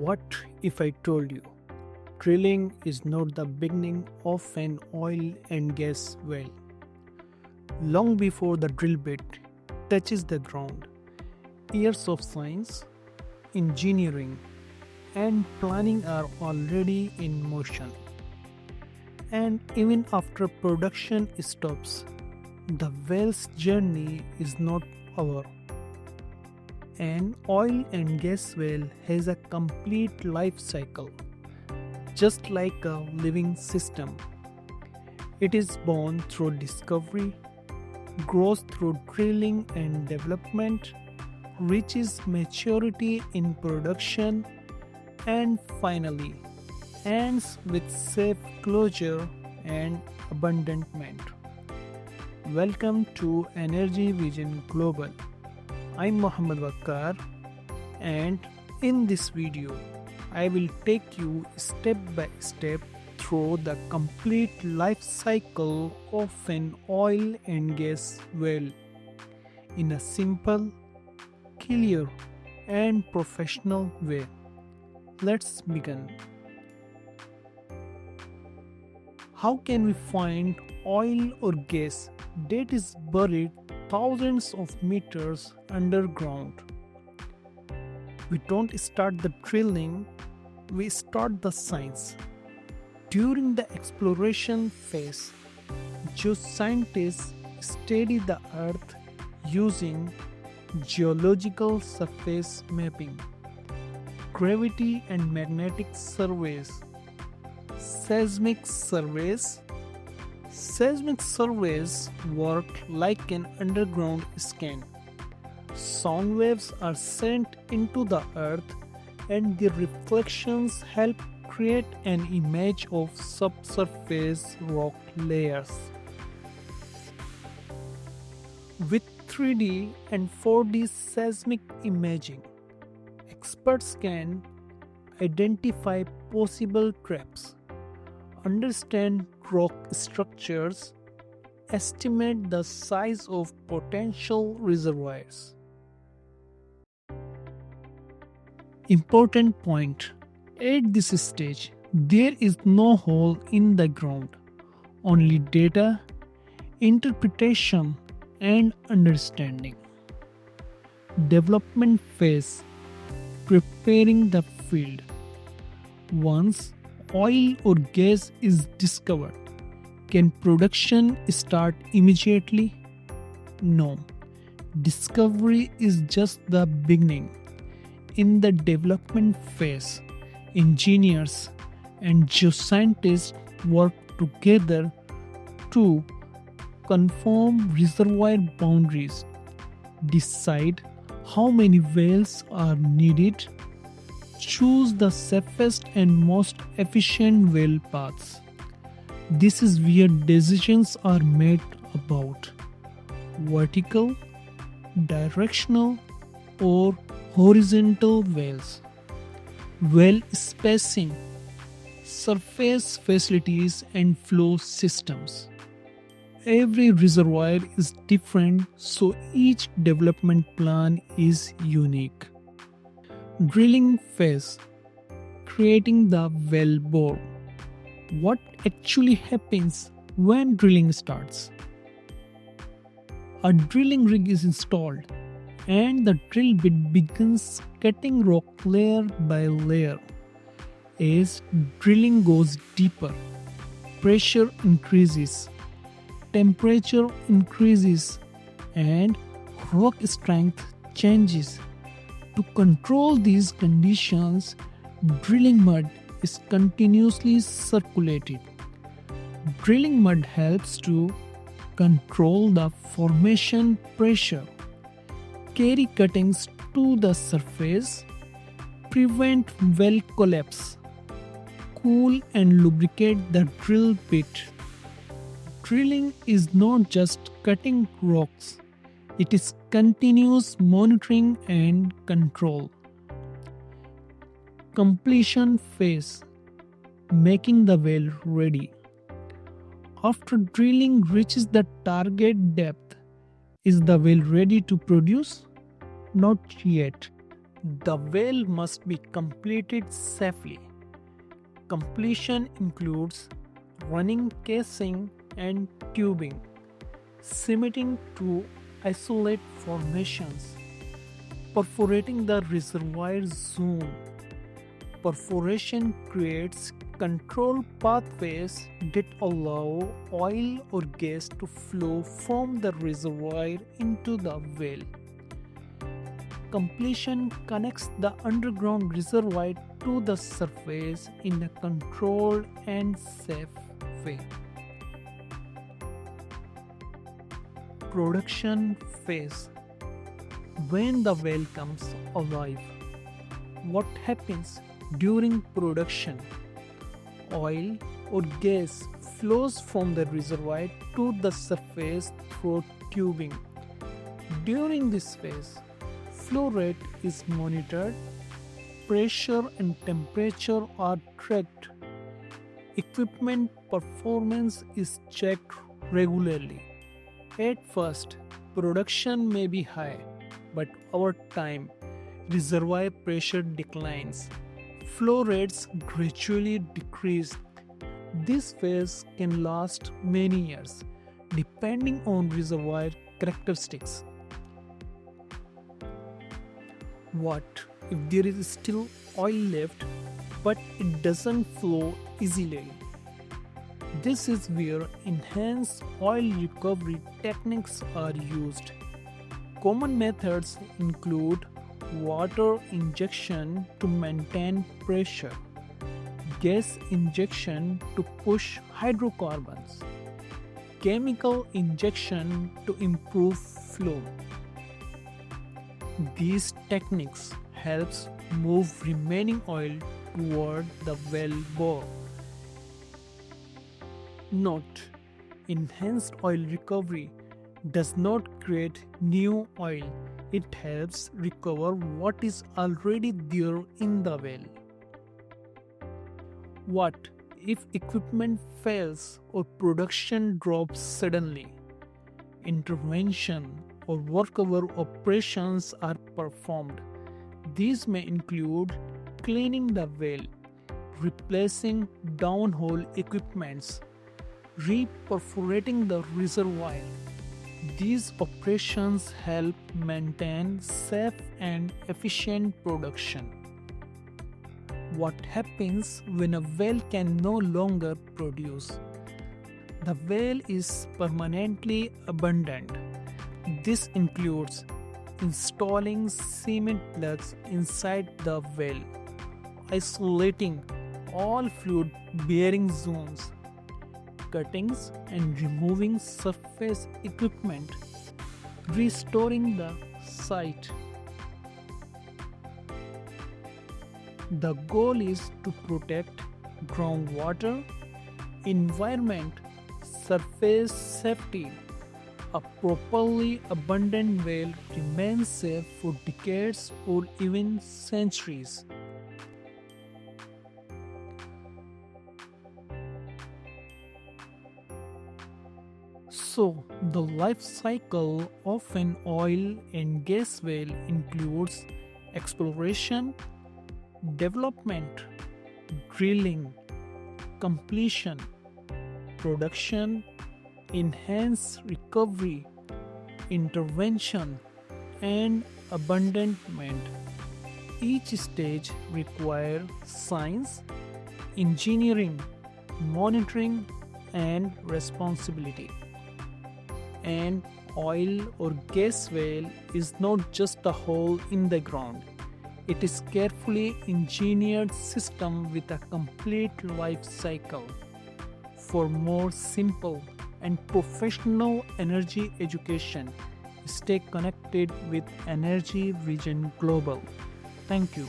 What if I told you drilling is not the beginning of an oil and gas well? Long before the drill bit touches the ground, years of science, engineering, and planning are already in motion. And even after production stops, the well's journey is not over. An oil and gas well has a complete life cycle, just like a living system. It is born through discovery, grows through drilling and development, reaches maturity in production, and finally ends with safe closure and abandonment. Welcome to Energy Vision Global. I'm Mohammed Wakkar, and in this video, I will take you step by step through the complete life cycle of an oil and gas well in a simple, clear, and professional way. Let's begin. How can we find oil or gas that is buried thousands of meters underground? We don't start the drilling, we start the science. During the exploration phase, geoscientists study the earth using geological surface mapping, gravity and magnetic surveys, seismic surveys. Seismic surveys work like an underground scan. Sound waves are sent into the earth and the reflections help create an image of subsurface rock layers. With 3D and 4D seismic imaging, experts can identify possible traps, understand rock structures, estimate the size of potential reservoirs. Important point: at this stage, there is no hole in the ground, only data, interpretation, and understanding. Development phase: preparing the field. Once oil or gas is discovered, can production start immediately? No. Discovery is just the beginning. In the development phase, engineers and geoscientists work together to confirm reservoir boundaries, decide how many wells are needed, choose the safest and most efficient well paths. This is where decisions are made about vertical, directional, or horizontal wells, well spacing, surface facilities, and flow systems. Every reservoir is different, so each development plan is unique. Drilling phase: creating the well bore. What actually happens when drilling starts? A drilling rig is installed and the drill bit begins cutting rock layer by layer. As drilling goes deeper, pressure increases, temperature increases, and rock strength changes. To control these conditions, drilling mud is continuously circulated. Drilling mud helps to control the formation pressure, carry cuttings to the surface, prevent well collapse, cool and lubricate the drill bit. Drilling is not just cutting rocks, it is continuous monitoring and control. Completion phase: making the well ready. After drilling reaches the target depth, is the well ready to produce? Not yet. The well must be completed safely. Completion includes running casing and tubing, cementing to isolate formations, perforating the reservoir zone. Perforation creates control pathways that allow oil or gas to flow from the reservoir into the well. Completion connects the underground reservoir to the surface in a controlled and safe way. Production phase. When the well comes alive, what happens during production? Oil or gas flows from the reservoir to the surface through tubing. During this phase, flow rate is monitored, pressure and temperature are tracked, equipment performance is checked regularly. At first, production may be high, but over time, reservoir pressure declines. Flow rates gradually decrease. This phase can last many years, depending on reservoir characteristics. What if there is still oil left but it doesn't flow easily? This is where enhanced oil recovery techniques are used. Common methods include water injection to maintain pressure, gas injection to push hydrocarbons, chemical injection to improve flow. These techniques helps move remaining oil toward the well bore. Note: enhanced oil recovery does not create new oil, it helps recover what is already there in the well. What if equipment fails or production drops suddenly? Intervention or workover operations are performed. These may include cleaning the well, replacing downhole equipments, re-perforating the reservoir. These operations help maintain safe and efficient production. What happens when a well can no longer produce? The well is permanently abandoned. This includes installing cement plugs inside the well, isolating all fluid-bearing zones, cuttings and removing surface equipment, restoring the site. The goal is to protect groundwater, environment, surface safety. A properly abandoned well remains safe for decades or even centuries. So, the life cycle of an oil and gas well includes exploration, development, drilling, completion, production, enhanced recovery, intervention, and abandonment. Each stage requires science, engineering, monitoring, and responsibility. An oil or gas well is not just a hole in the ground. It is a carefully engineered system with a complete life cycle. For more simple and professional energy education, stay connected with Energy Vision Global. Thank you.